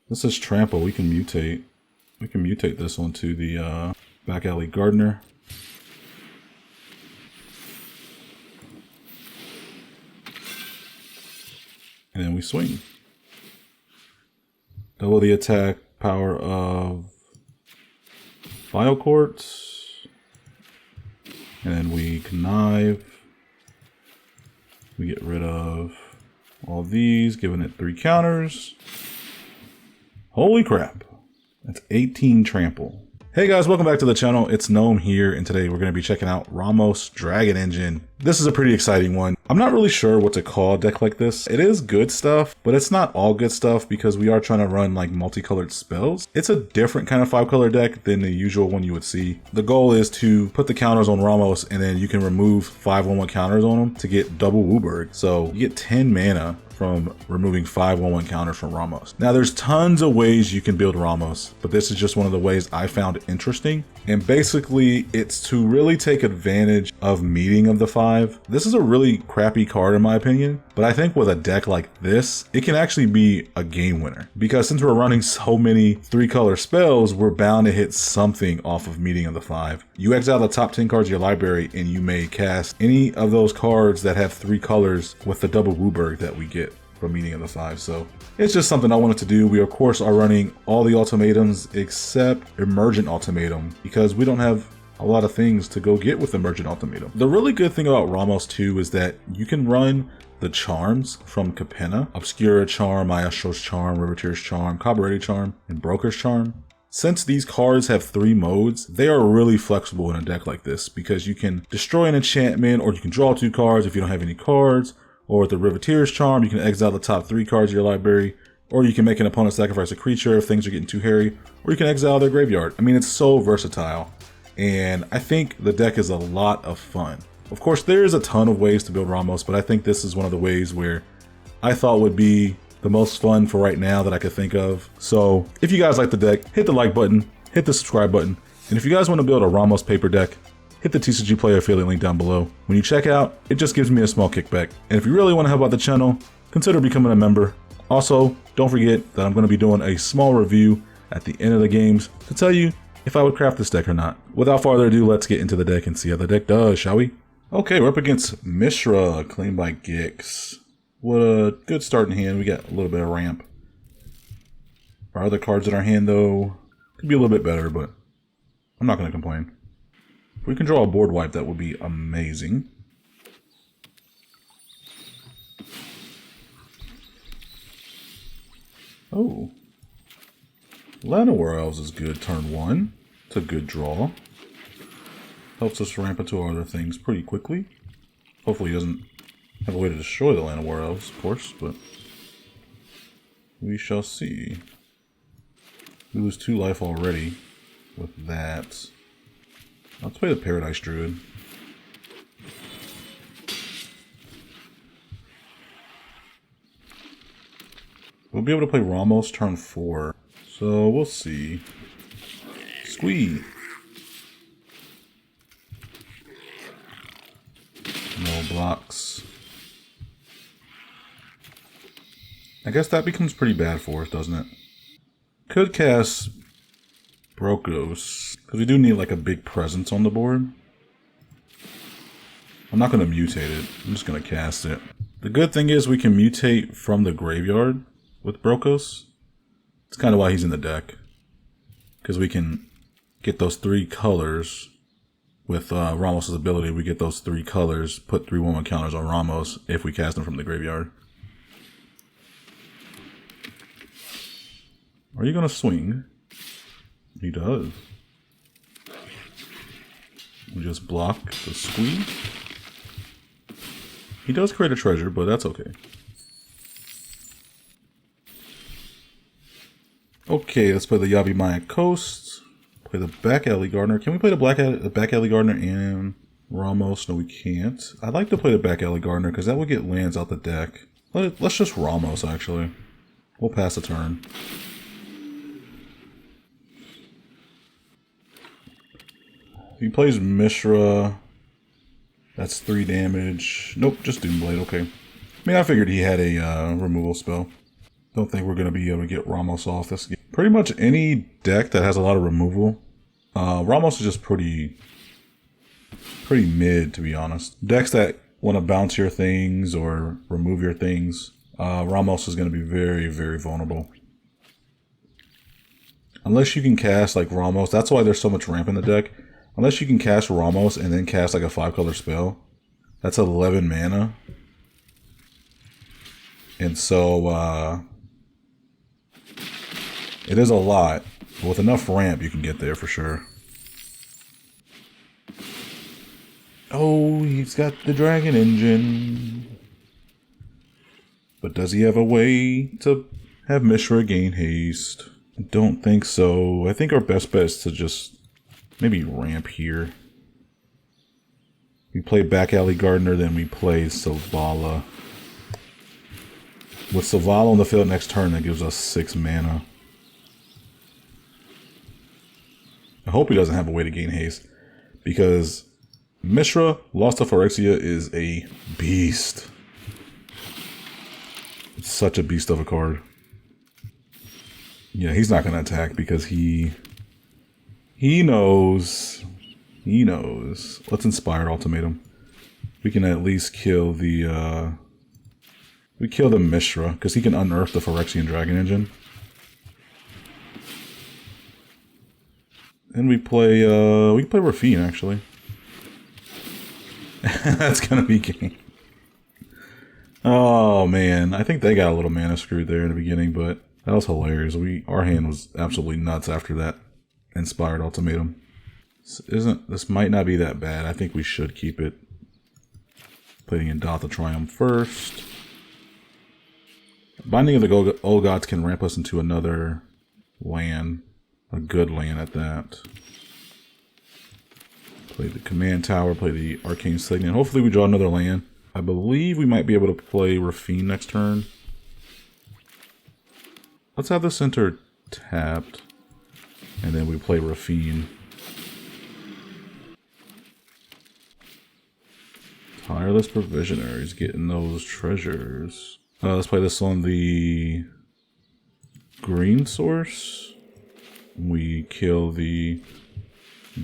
This is Trample. We can mutate. We can mutate this onto the Back Alley Gardener. And then we swing. Double the attack power of File Quartz. And then we connive. We get rid of all these, giving it 3 counters. Holy crap. That's 18 trample. Hey guys, welcome back to the channel. It's Gnome here, and today we're going to be checking out Ramos Dragon Engine. This is a pretty exciting one. I'm not really sure what to call a deck like this. It is good stuff, but it's not all good stuff because we are trying to run like multicolored spells. It's a different kind of 5-color deck than the usual one you would see. The goal is to put the counters on Ramos, and then you can remove 5/1/1 counters on them to get double WUBRG. So you get 10 mana from removing 5/1/1 counters from Ramos. Now there's tons of ways you can build Ramos, but this is just one of the ways I found interesting. And basically it's to really take advantage of meeting of the 5. This is a really crappy card in my opinion, but I think with a deck like this, it can actually be a game winner. Because since we're running so many 3-color spells, we're bound to hit something off of meeting of the 5. You exile the top 10 cards of your library and you may cast any of those cards that have 3 colors with the double WUBRG that we get from meeting of the 5. So it's just something I wanted to do. We of course are running all the ultimatums except Emergent Ultimatum because we don't have a lot of things to go get with Emergent Ultimatum. The really good thing about Ramos 2 is that you can run the charms from Capenna: Obscura Charm, Maestro's Charm, Riveteer's Charm, Cabaret Charm, and Broker's Charm. Since these cards have 3 modes, they are really flexible in a deck like this because you can destroy an enchantment, or you can draw 2 cards if you don't have any cards. Or with the Riveteer's Charm, you can exile the top 3 cards of your library, or you can make an opponent sacrifice a creature if things are getting too hairy, or you can exile their graveyard. I mean, it's so versatile, and I think the deck is a lot of fun. Of course, there's a ton of ways to build Ramos, but I think this is one of the ways where I thought would be the most fun for right now that I could think of. So if you guys like the deck, hit the like button, hit the subscribe button, and if you guys want to build a Ramos paper deck, hit the TCG Player affiliate link down below. When you check out, it just gives me a small kickback. And if you really want to help out the channel, consider becoming a member. Also, don't forget that I'm going to be doing a small review at the end of the games to tell you if I would craft this deck or not. Without further ado, let's get into the deck and see how the deck does, shall we? Okay, we're up against Mishra, claimed by Gix. What a good starting hand. We got a little bit of ramp. Our other cards in our hand, though, could be a little bit better, but I'm not going to complain. If we can draw a board wipe, that would be amazing. Oh. Llanowar Elves is good turn 1. It's a good draw. Helps us ramp into our other things pretty quickly. Hopefully he doesn't have a way to destroy the Llanowar Elves, of course, but we shall see. We lose 2 life already with that. Let's play the Paradise Druid. We'll be able to play Ramos turn 4. So we'll see. Squee. No blocks. I guess that becomes pretty bad for us, doesn't it? Could cast Brokos, because we do need like a big presence on the board. I'm not going to mutate it, I'm just going to cast it. The good thing is we can mutate from the graveyard with Brokos. It's kind of why he's in the deck. Because we can get those 3 colors with Ramos' ability. We get those 3 colors, put 3/1/1 counters on Ramos if we cast them from the graveyard. Are you going to swing? He does. We just block the squee. He does create a treasure, but that's okay. Okay, let's play the Yavimaya Coast. Play the Back Alley Gardener. Can we play the Back Alley Gardener and Ramos? No, we can't. I'd like to play the Back Alley Gardener because that would get lands out the deck. Let's just Ramos, actually. We'll pass a turn. He plays Mishra. That's 3 damage. Nope, just Doomblade, okay. I mean, I figured he had a removal spell. Don't think we're going to be able to get Ramos off this game. Pretty much any deck that has a lot of removal. Ramos is just pretty mid, to be honest. Decks that want to bounce your things or remove your things, Ramos is going to be very, very vulnerable. Unless you can cast like Ramos, that's why there's so much ramp in the deck. Unless you can cast Ramos and then cast like a 5-color spell, that's 11 mana. And so, it is a lot, but with enough ramp you can get there for sure. Oh, he's got the dragon engine. But does he have a way to have Mishra gain haste? I don't think so. I think our best bet is to just maybe ramp here. We play Back Alley Gardener, then we play Selvala. With Selvala on the field next turn, that gives us 6 mana. I hope he doesn't have a way to gain haste, because Mishra, Lost to Phyrexia, is a beast. It's such a beast of a card. Yeah, he's not going to attack because he knows. He knows. Let's Inspired Ultimatum. We can at least kill the, we kill the Mishra, because he can unearth the Phyrexian Dragon Engine. And we play Rafine, actually. That's going to be game. Oh, man. I think they got a little mana screwed there in the beginning, but that was hilarious. Our hand was absolutely nuts after that Inspired Ultimatum. This might not be that bad. I think we should keep it. Playing in Dotha Triumph first. Binding of the Old Gods can ramp us into another land. A good land at that. Play the Command Tower, play the Arcane Signet. Hopefully we draw another land. I believe we might be able to play Rafine next turn. Let's have the center tapped. And then we play Rafine. Tireless Provisioner is getting those treasures. Let's play this on the green source. We kill the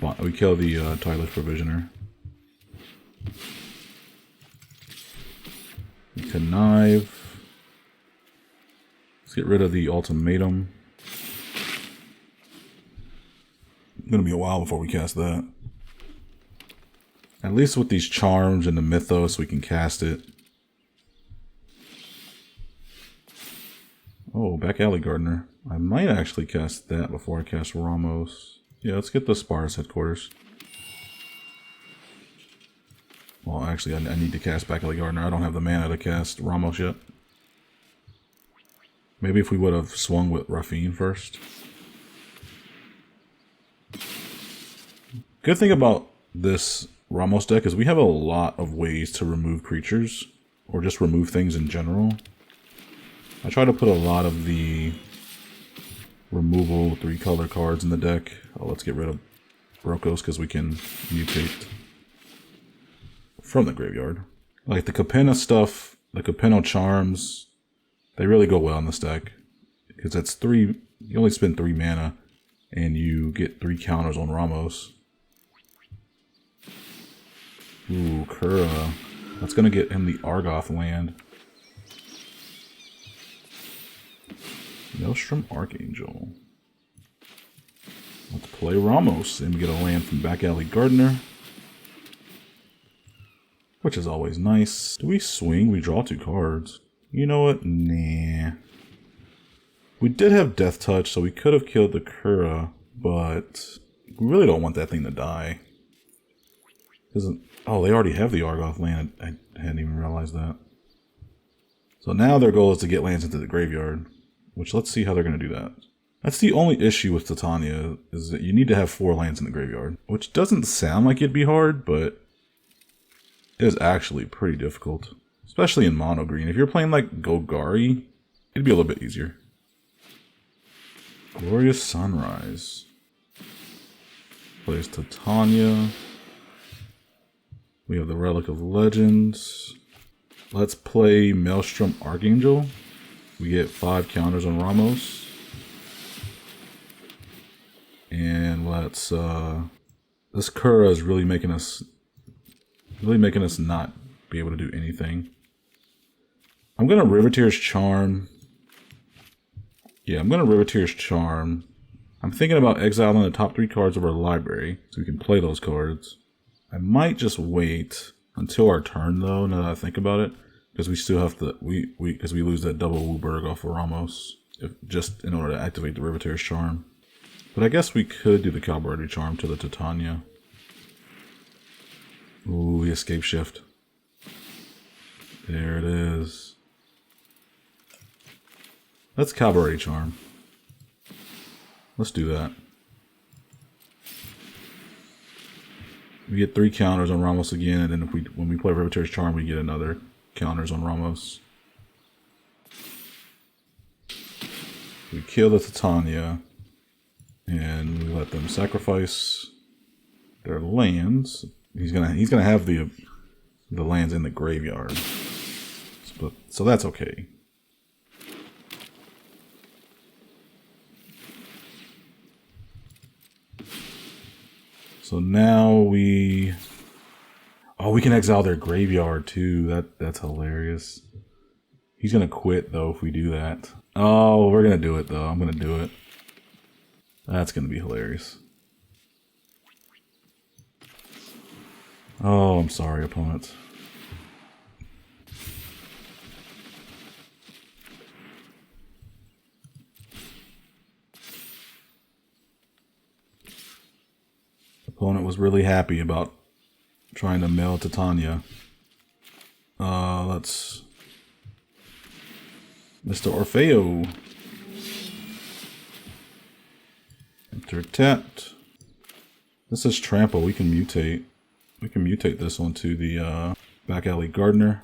Tireless Provisioner. Connive. Let's get rid of the Ultimatum. It's gonna be a while before we cast that. At least with these charms and the Mythos, we can cast it. Oh, Back Alley Gardener. I might actually cast that before I cast Ramos. Yeah, let's get the Sparse Headquarters. Well, actually, I need to cast Back Alley Gardener. I don't have the mana to cast Ramos yet. Maybe if we would have swung with Rafine first. Good thing about this Ramos deck is we have a lot of ways to remove creatures, or just remove things in general. I try to put a lot of the removal 3-color cards in the deck. Oh, let's get rid of Brokos because we can mutate from the graveyard. Like the Capenna stuff, the Capenna charms, they really go well in this deck. Because that's 3, you only spend 3 mana and you get 3 counters on Ramos. Ooh, Kura. That's gonna get him the Argoth land. Maelstrom Archangel. Let's play Ramos and we get a land from Back Alley Gardener. Which is always nice. Do we swing? We draw 2 cards. You know what? Nah. We did have Death Touch, so we could have killed the Kura, but we really don't want that thing to die. Oh, they already have the Argoth land. I hadn't even realized that. So now their goal is to get lands into the graveyard, which let's see how they're going to do that. That's the only issue with Titania, is that you need to have 4 lands in the graveyard, which doesn't sound like it'd be hard, but it is actually pretty difficult, especially in mono green. If you're playing like Golgari, it'd be a little bit easier. Glorious Sunrise. Plays Titania. We have the Relic of Legends. Let's play Maelstrom Archangel. We get 5 counters on Ramos. And let's this Kura is really making us not be able to do anything. I'm gonna Riveteer's Charm. Yeah, I'm gonna Riveteer's Charm. I'm thinking about exiling the top 3 cards of our library so we can play those cards. I might just wait until our turn though, now that I think about it. Because we still have to because we lose that double Wooburg off of Ramos just in order to activate the Riveteer's Charm. But I guess we could do the Cavalry Charm to the Titania. Ooh, the Escape Shift. There it is. Let's Cavalry Charm. Let's do that. We get 3 counters on Ramos again, and then when we play Riveteer's Charm, we get another counters on Ramos. We kill the Titania, and we let them sacrifice their lands. He's gonna have the lands in the graveyard, so that's okay. So now we can exile their graveyard too. That's hilarious. He's gonna quit though if we do that. Oh, we're gonna do it though. I'm gonna do it. That's gonna be hilarious. Oh, I'm sorry, opponents. Opponent was really happy about trying to mill Titania. Let's... Mr. Orfeo. Enter tapped. This is Trample. We can mutate. We can mutate this onto the Back Alley Gardener.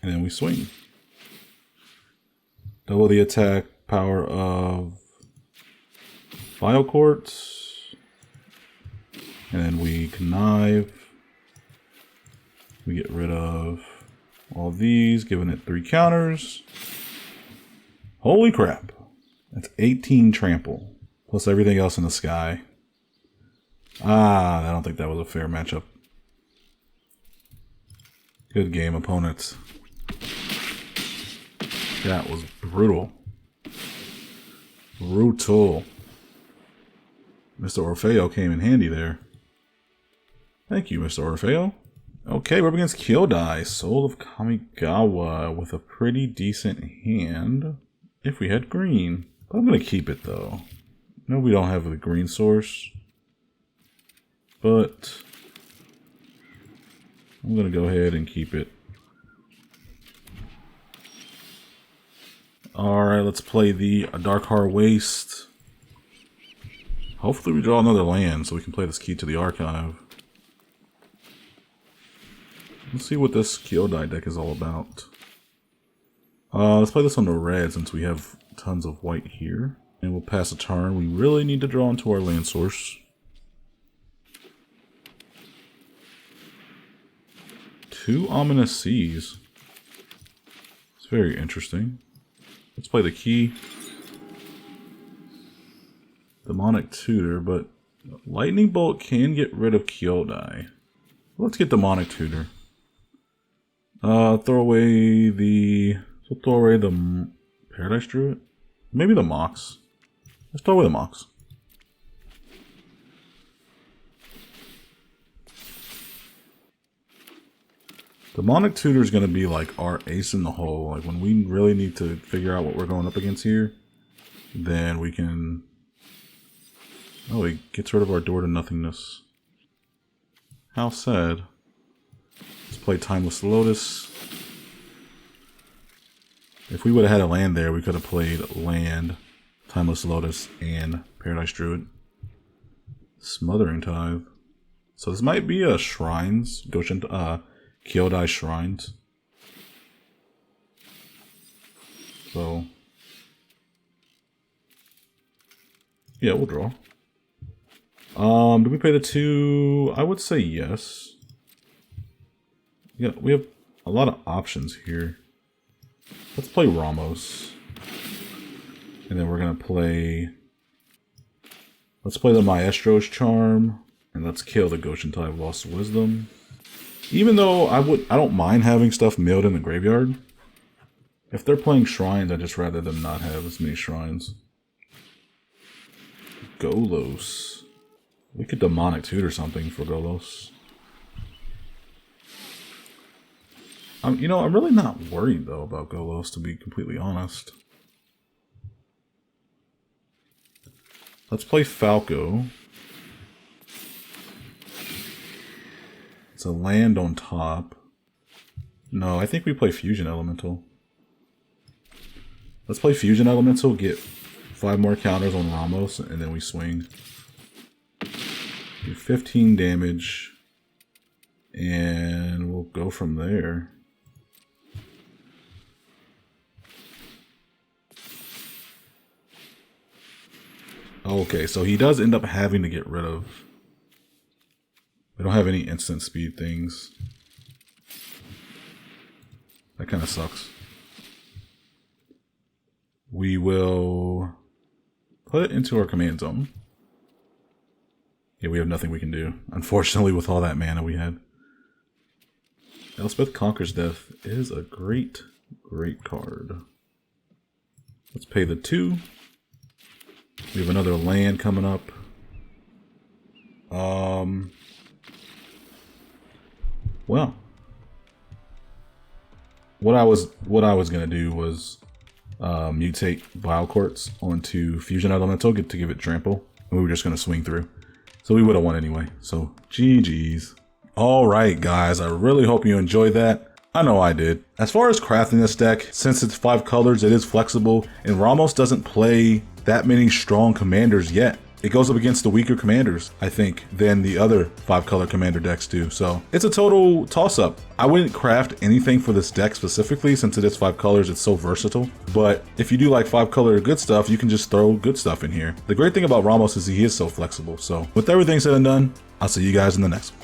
And then we swing. Double the attack power of File Quartz. And then we connive. We get rid of all these, giving it 3 counters. Holy crap. That's 18 trample. Plus everything else in the sky. I don't think that was a fair matchup. Good game, opponents. That was brutal. Brutal. Mr. Orfeo came in handy there. Thank you, Mr. Orfeo. Okay, we're up against Kyodai, Soul of Kamigawa, with a pretty decent hand if we had green. But I'm going to keep it though. No, we don't have the green source. But I'm going to go ahead and keep it. Alright, let's play the Darkheart Waste. Hopefully we draw another land so we can play this Key to the Archive. Let's see what this Kyodai deck is all about. Let's play this on the red since we have tons of white here. And we'll pass a turn. We really need to draw into our land source. 2 Ominous Seas. It's very interesting. Let's play the Key. Demonic Tutor, but Lightning Bolt can get rid of Kyodai. Let's get Demonic Tutor. Throw away the Paradise Druid? Maybe the Mox. Let's throw away the Mox. Demonic Tutor is going to be like our ace in the hole. Like when we really need to figure out what we're going up against here, then we can... Oh, he gets rid of our door to nothingness. How sad. Let's play Timeless Lotus. If we would have had a land there, we could have played land, Timeless Lotus, and Paradise Druid. Smothering Tithe. So this might be a Shrines, Kyodai Shrines. So, yeah, we'll draw. Do we pay the 2? I would say yes. Yeah, we have a lot of options here. Let's play Ramos. And then we're gonna play... Let's play the Maestro's Charm. And let's kill the Goshen Tide Lost Wisdom. Even though I don't mind having stuff milled in the graveyard. If they're playing shrines, I'd just rather them not have as many shrines. Golos. We could Demonic Tutor something for Golos. You know, I'm really not worried though about Golos, to be completely honest. Let's play Falco. It's a land on top. No, I think we play Fusion Elemental. Let's play Fusion Elemental, get 5 more counters on Ramos, and then we swing. Do 15 damage. And we'll go from there. Okay, so he does end up having to get rid of... We don't have any instant speed things. That kind of sucks. We will put it into our command zone. Yeah, we have nothing we can do, unfortunately, with all that mana we had. Elspeth Conquers Death is a great, great card. Let's pay the 2. We have another land coming up. Well, what I was gonna do was mutate Vile Quartz onto Fusion Elemental to give it trample, and we were just gonna swing through. So we would have won anyway. So GG's. All right, guys. I really hope you enjoyed that. I know I did. As far as crafting this deck, since it's 5 colors, it is flexible, and Ramos doesn't play that many strong commanders yet. It goes up against the weaker commanders, I think, than the other 5-color commander decks do. So it's a total toss-up. I wouldn't craft anything for this deck specifically since it is 5 colors. It's so versatile. But if you do like 5-color good stuff, you can just throw good stuff in here. The great thing about Ramos is he is so flexible. So with everything said and done, I'll see you guys in the next one.